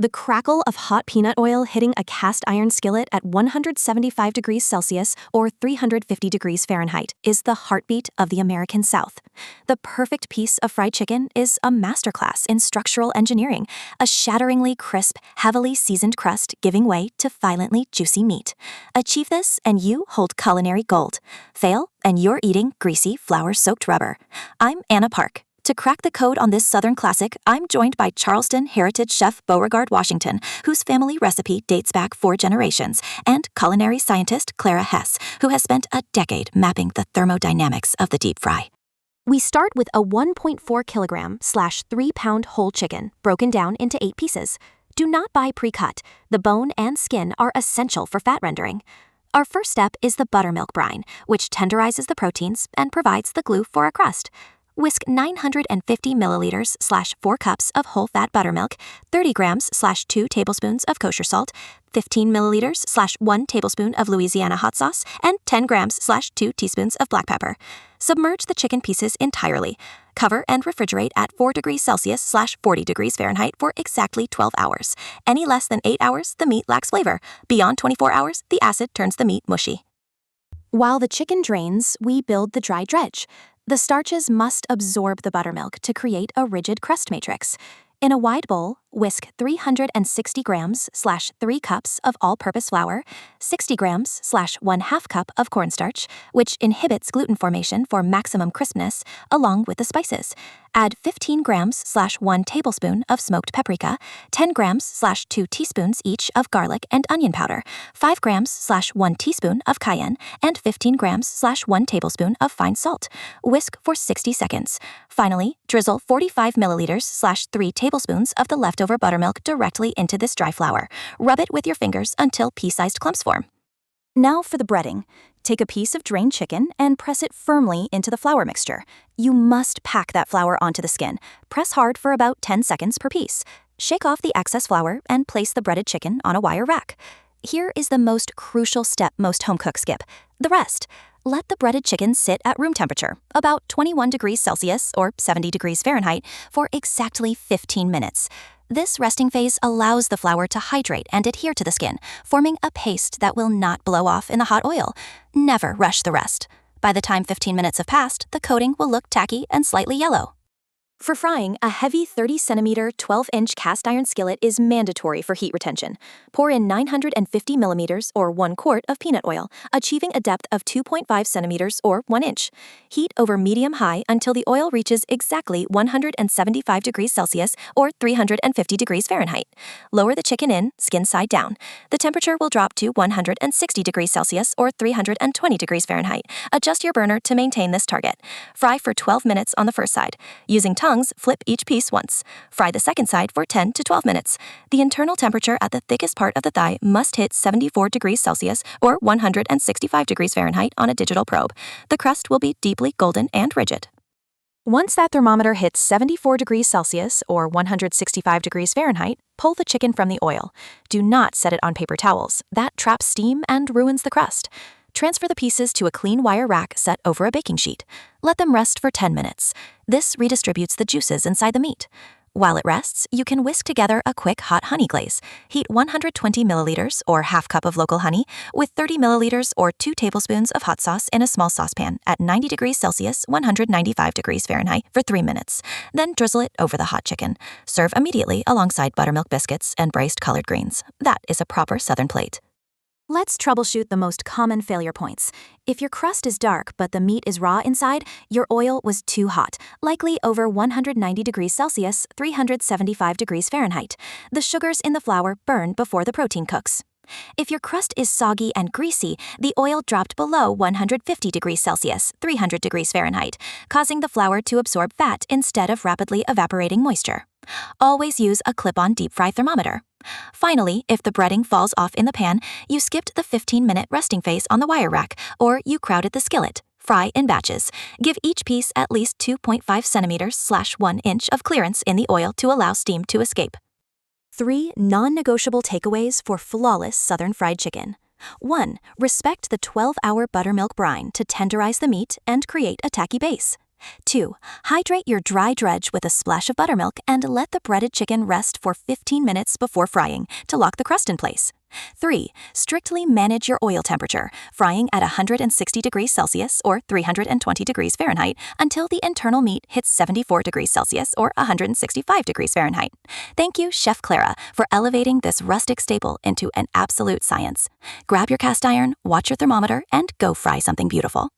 The crackle of hot peanut oil hitting a cast iron skillet at 175 degrees Celsius or 350 degrees Fahrenheit is the heartbeat of the American South. The perfect piece of fried chicken is a masterclass in structural engineering, a shatteringly crisp, heavily seasoned crust giving way to violently juicy meat. Achieve this and you hold culinary gold. Fail and you're eating greasy, flour-soaked rubber. I'm Anna Park. To crack the code on this Southern classic, I'm joined by Charleston heritage chef Beauregard Washington, whose family recipe dates back 4 generations, and culinary scientist Clara Hess, who has spent a decade mapping the thermodynamics of the deep fry. We start with a 1.4 kilogram/3 pound whole chicken, broken down into 8 pieces. Do not buy pre-cut. The bone and skin are essential for fat rendering. Our first step is the buttermilk brine, which tenderizes the proteins and provides the glue for a crust. Whisk 950 milliliters/4 cups of whole fat buttermilk, 30 grams/2 tablespoons of kosher salt, 15 milliliters/1 tablespoon of Louisiana hot sauce, and 10 grams/2 teaspoons of black pepper. Submerge the chicken pieces entirely. Cover and refrigerate at 4 degrees Celsius/40 degrees Fahrenheit for exactly 12 hours. Any less than 8 hours, the meat lacks flavor. Beyond 24 hours, the acid turns the meat mushy. While the chicken drains, we build the dry dredge. The starches must absorb the buttermilk to create a rigid crust matrix. In a wide bowl, whisk 360 grams/3 cups of all-purpose flour, 60 grams/1/2 cup of cornstarch, which inhibits gluten formation for maximum crispness, along with the spices. Add 15 grams/1 tablespoon of smoked paprika, 10 grams/2 teaspoons each of garlic and onion powder, 5 grams/1 teaspoon of cayenne, and 15 grams/1 tablespoon of fine salt. Whisk for 60 seconds. Finally, drizzle 45 milliliters/3 tablespoons of the leftover buttermilk directly into this dry flour. Rub it with your fingers until pea-sized clumps form. Now for the breading. Take a piece of drained chicken and press it firmly into the flour mixture. You must pack that flour onto the skin. Press hard for about 10 seconds per piece. Shake off the excess flour and place the breaded chicken on a wire rack. Here is the most crucial step most home cooks skip: the rest. Let the breaded chicken sit at room temperature, about 21 degrees Celsius or 70 degrees Fahrenheit, for exactly 15 minutes. This resting phase allows the flour to hydrate and adhere to the skin, forming a paste that will not blow off in the hot oil. Never rush the rest. By the time 15 minutes have passed, the coating will look tacky and slightly yellow. For frying, a heavy 30-centimeter, 12-inch cast iron skillet is mandatory for heat retention. Pour in 950 millimeters or 1 quart of peanut oil, achieving a depth of 2.5 centimeters or 1 inch. Heat over medium-high until the oil reaches exactly 175 degrees Celsius or 350 degrees Fahrenheit. Lower the chicken in, skin side down. The temperature will drop to 160 degrees Celsius or 320 degrees Fahrenheit. Adjust your burner to maintain this target. Fry for 12 minutes on the first side. Using tongs, flip each piece once. Fry the second side for 10 to 12 minutes. The internal temperature at the thickest part of the thigh must hit 74 degrees Celsius or 165 degrees Fahrenheit on a digital probe. The crust will be deeply golden and rigid. Once that thermometer hits 74 degrees Celsius or 165 degrees Fahrenheit, pull the chicken from the oil. Do not set it on paper towels. That traps steam and ruins the crust. Transfer the pieces to a clean wire rack set over a baking sheet. Let them rest for 10 minutes. This redistributes the juices inside the meat. While it rests, you can whisk together a quick hot honey glaze. Heat 120 milliliters or half cup of local honey with 30 milliliters or 2 tablespoons of hot sauce in a small saucepan at 90 degrees Celsius, 195 degrees Fahrenheit for 3 minutes. Then drizzle it over the hot chicken. Serve immediately alongside buttermilk biscuits and braised collard greens. That is a proper Southern plate. Let's troubleshoot the most common failure points. If your crust is dark but the meat is raw inside, your oil was too hot, likely over 190 degrees Celsius, 375 degrees Fahrenheit. The sugars in the flour burn before the protein cooks. If your crust is soggy and greasy, the oil dropped below 150 degrees Celsius, 300 degrees Fahrenheit, causing the flour to absorb fat instead of rapidly evaporating moisture. Always use a clip-on deep fry thermometer. Finally, if the breading falls off in the pan, you skipped the 15-minute resting phase on the wire rack, or you crowded the skillet. Fry in batches. Give each piece at least 2.5 centimeters/1 inch of clearance in the oil to allow steam to escape. 3 non-negotiable takeaways for flawless Southern fried chicken. 1. Respect the 12-hour buttermilk brine to tenderize the meat and create a tacky base. 2. Hydrate your dry dredge with a splash of buttermilk and let the breaded chicken rest for 15 minutes before frying to lock the crust in place. 3. Strictly manage your oil temperature, frying at 160 degrees Celsius or 320 degrees Fahrenheit until the internal meat hits 74 degrees Celsius or 165 degrees Fahrenheit. Thank you, Chef Clara, for elevating this rustic staple into an absolute science. Grab your cast iron, watch your thermometer, and go fry something beautiful.